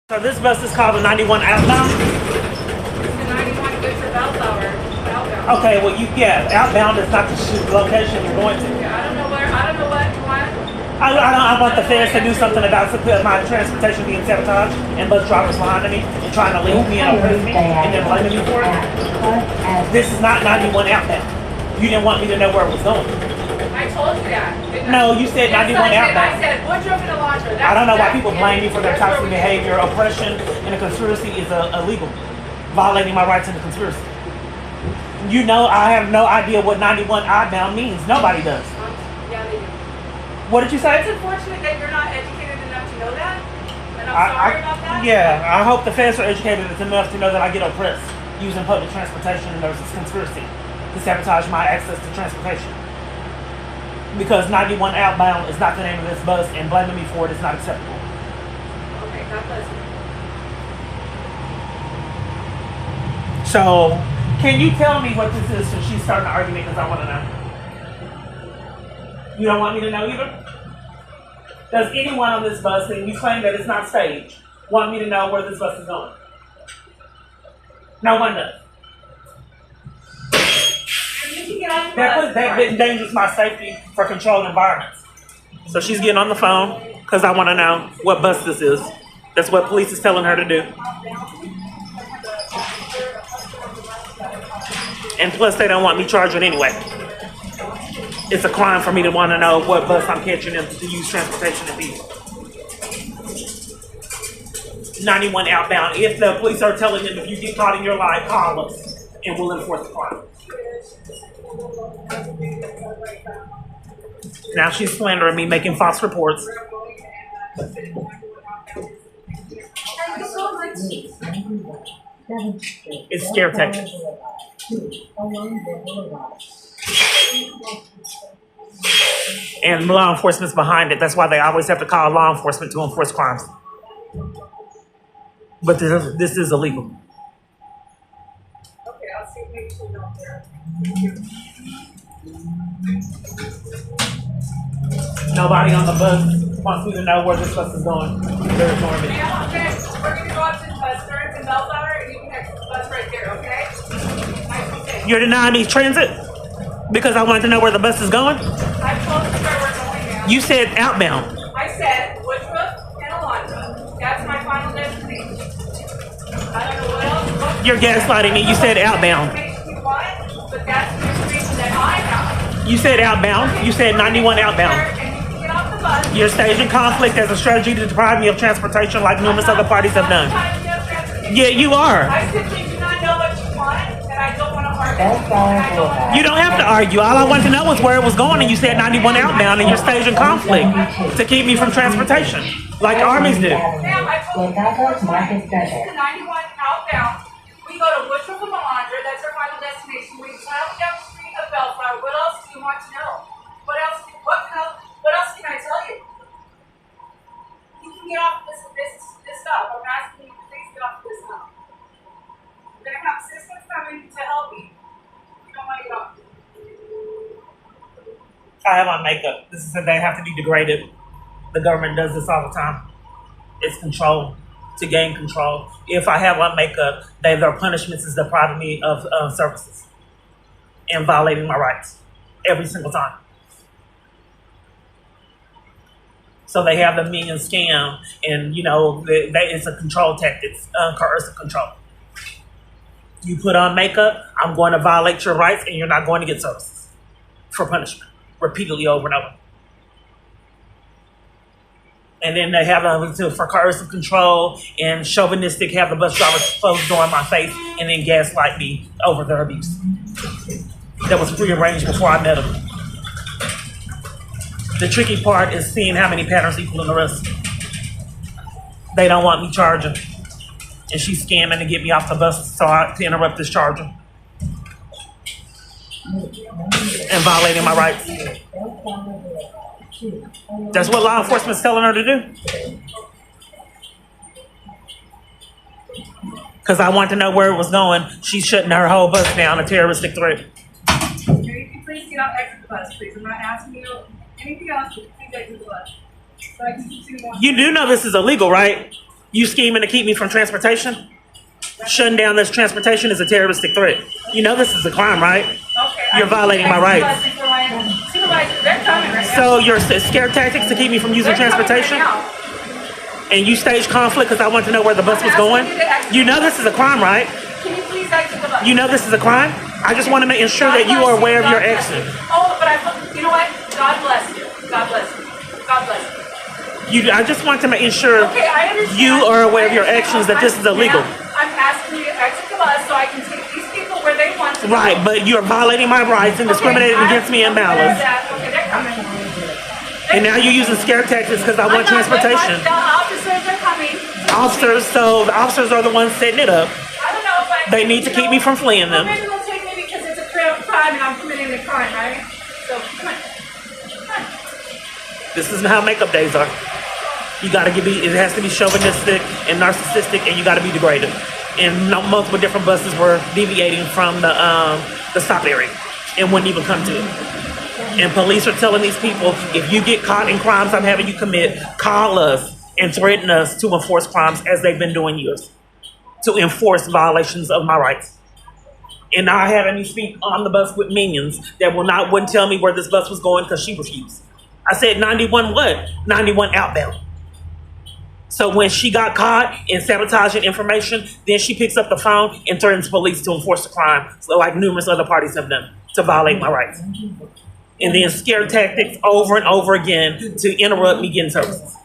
So this bus is called the 91 outbound? The 91 goes to Bellflower, outbound. Okay, well outbound is not the location you're going to. Yeah, I don't know what you want. I want the feds to do something about my transportation being sabotaged and bus drivers behind me and trying to leave me and oppress me and then blaming me for it. This is not 91 outbound. You didn't want me to know where it was going. I told you that. No, you said 91 outbound. I said Woodruff and Alondra. I don't know why people blame me for their toxic behavior. Oppression and a conspiracy is illegal. Violating my rights in a conspiracy. You know, I have no idea what 91 outbound means. Nobody does. Yeah, they do. What did you say? It's unfortunate that you're not educated enough to know that. And I'm sorry about that. Yeah, I hope the feds are educated enough to know that I get oppressed using public transportation and there's this conspiracy to sabotage my access to transportation. Because 91 outbound is not the name of this bus and blaming me for it is not acceptable. Okay, God bless you. So, can you tell me what this is since she's starting to argue because I want to know? You don't want me to know either? Does anyone on this bus, and you claim that it's not staged, want me to know where this bus is going? No one does. That endangers my safety for controlled environments. So she's getting on the phone because I want to know what bus this is. That's what police is telling her to do. And plus, they don't want me charging anyway. It's a crime for me to want to know what bus I'm catching them to use transportation to be. 91 outbound. If the police are telling them if you get caught in your lie, call us and we'll enforce the crime. Now she's slandering me, making false reports. It's scare tactics. And law enforcement's behind it. That's why they always have to call law enforcement to enforce crimes. But this is illegal. Okay, I'll see if maybe she'll know there. Nobody on the bus wants me to know where this bus is going. They're ignoring me. Ma'am, okay, we're going to go up to the bus turns in Bellflower and you can exit the bus right there, okay? Nice and safe. You're denying me transit because I wanted to know where the bus is going? I told you where we're going now. You said outbound. I said Woodruff and Alondra. That's my final destination. I don't know what else. You're gaslighting me. You said outbound. You want, but that's the information that I have. You said outbound. You said 91 outbound. And you can get off the bus. You're staging conflict as a strategy to deprive me of transportation like numerous other parties have done. Yeah, you are. I simply do not know what you want, and I don't want to argue. You don't have to argue. All I wanted to know was where it was going, and you said 91 outbound, and you're staging conflict to keep me from transportation, like armies do. Ma'am, I told you the 91 outbound. We go to Woodruff and Alondra. That's our final destination. We travel down the street of Bellflower. What else do you want to know? What else can I tell you? You can get off this stuff. I'm asking you to please get off this stuff. We're gonna have systems coming to help you. You don't want to get off. I have on makeup. This is they have to be degraded. The government does this all the time. It's control to gain control. If I have on makeup, their punishments is depriving me of services and violating my rights every single time. So they have the million scam, and it's a control tactic, coercive control. You put on makeup, I'm going to violate your rights, and you're not going to get services for punishment, repeatedly over and over. And then they have for coercive control and chauvinistic, have the bus drivers close the door in my face and then gaslight me over their abuse. That was prearranged before I met them. The tricky part is seeing how many patterns equal in the rest. They don't want me charging. And she's scamming to get me off the bus to interrupt this charging. And violating my rights. That's what law enforcement's telling her to do. Because I want to know where it was going. She's shutting her whole bus down, a terroristic threat. Can you please get out, exit the bus, please? I'm not asking you anything else, but please exit the bus. So I can continue on. You do know this is illegal, right? You scheming to keep me from transportation? Shutting down this transportation is a terroristic threat. You know this is a crime, right? Okay. You're violating my rights. Supervisor, they're coming right now. So your scare tactics to keep me from using They're coming transportation? right now. And you staged conflict because I wanted to know where the bus was going? You know this is a crime, right? Can you please exit the bus? You know this is a crime? I just want to make ensure that you are aware of your actions. Oh, but you know what? God bless you. God bless you. God bless you. I just want to make ensure Okay, I understand. you are aware of your actions that this is illegal. I'm asking you to exit the bus so I can take these people where they want to go. Right, but you're violating my rights and discriminating against me in malice. Okay, they're coming. And now you're using scare tactics because I want transportation. The officers are coming. Officers, so the officers are the ones setting it up. I don't know, but They need to keep me from fleeing them. Maybe they'll take me because it's a crime and I'm committing a crime, right? So come on. Come on. This is how makeup days are. You gotta it has to be chauvinistic and narcissistic, and you gotta be degraded. And multiple different buses were deviating from the stop area and wouldn't even come to it. And police are telling these people, if you get caught in crimes I'm having you commit, call us and threaten us to enforce crimes as they've been doing years, to enforce violations of my rights. And now I having you speak on the bus with minions that wouldn't tell me where this bus was going because she refused. I said 91 what? 91 outbound. So when she got caught in sabotaging information, then she picks up the phone and threatens police to enforce the crime, so like numerous other parties have done, to violate my rights. And then scare tactics over and over again to interrupt me getting services.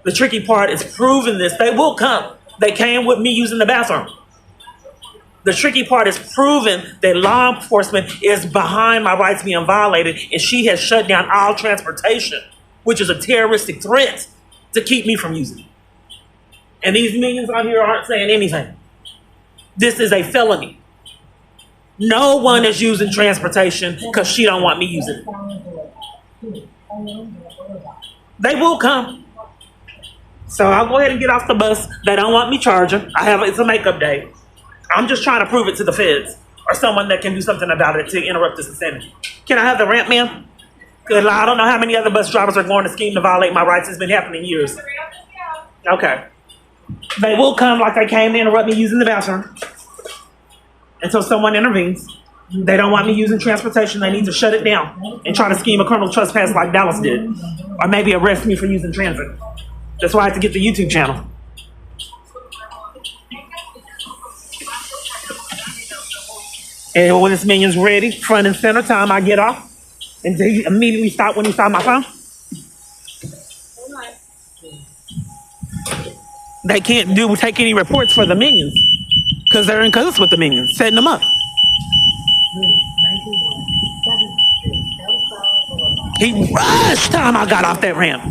The tricky part is proving this. They will come. They came with me using the bathroom. The tricky part is proving that law enforcement is behind my rights being violated, and she has shut down all transportation, which is a terroristic threat to keep me from using it. And these minions on here aren't saying anything. This is a felony. No one is using transportation because she don't want me using it. They will come. So I'll go ahead and get off the bus. They don't want me charging. It's a makeup day. I'm just trying to prove it to the feds or someone that can do something about it to interrupt this insanity. Can I have the ramp, ma'am? Because I don't know how many other bus drivers are going to scheme to violate my rights. It's been happening years. Okay. They will come like they came to interrupt me using the bathroom until someone intervenes. They don't want me using transportation. They need to shut it down and try to scheme a criminal trespass like Dallas did. Or maybe arrest me for using transit. That's why I have to get the YouTube channel. And when this minion's ready, front and center time, I get off. And they immediately stop when he saw my phone. They can't take any reports for the minions because they're in cahoots with the minions, setting them up. He rushed time I got off that ramp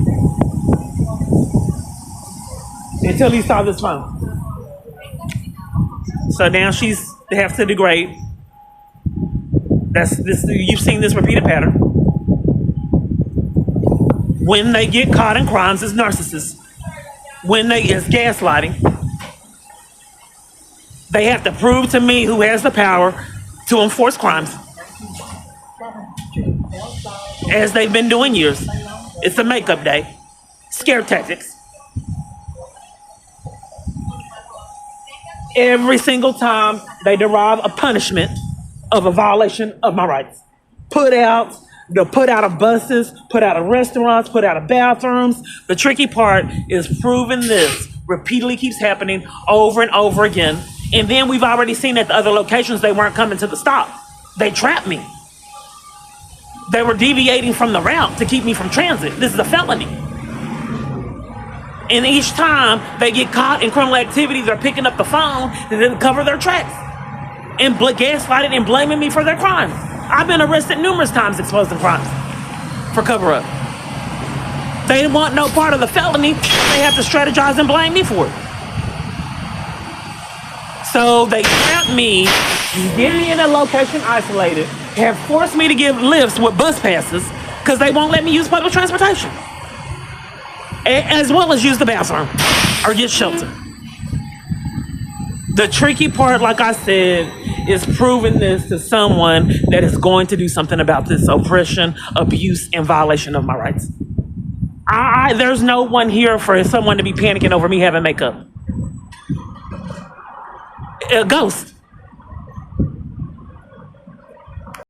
until he saw this phone. So now they have to degrade. You've seen this repeated pattern. When they get caught in crimes, it's narcissists. It's gaslighting. They have to prove to me who has the power to enforce crimes, as they've been doing years. It's a makeup day. Scare tactics. Every single time they derive a punishment of a violation of my rights. Put out of buses, put out of restaurants, put out of bathrooms. The tricky part is proving this repeatedly keeps happening over and over again. And then we've already seen at the other locations they weren't coming to the stop. They trapped me. They were deviating from the route to keep me from transit. This is a felony. And each time they get caught in criminal activity, they're picking up the phone and then cover their tracks and gaslighting and blaming me for their crimes. I've been arrested numerous times exposing crimes for cover-up. They want no part of the felony. They have to strategize and blame me for it. So they trapped me, get me in a location isolated, have forced me to give lifts with bus passes because they won't let me use public transportation, as well as use the bathroom or get shelter. The tricky part, like I said, is proving this to someone that is going to do something about this oppression, abuse, and violation of my rights. There's no one here for someone to be panicking over me having makeup. A ghost.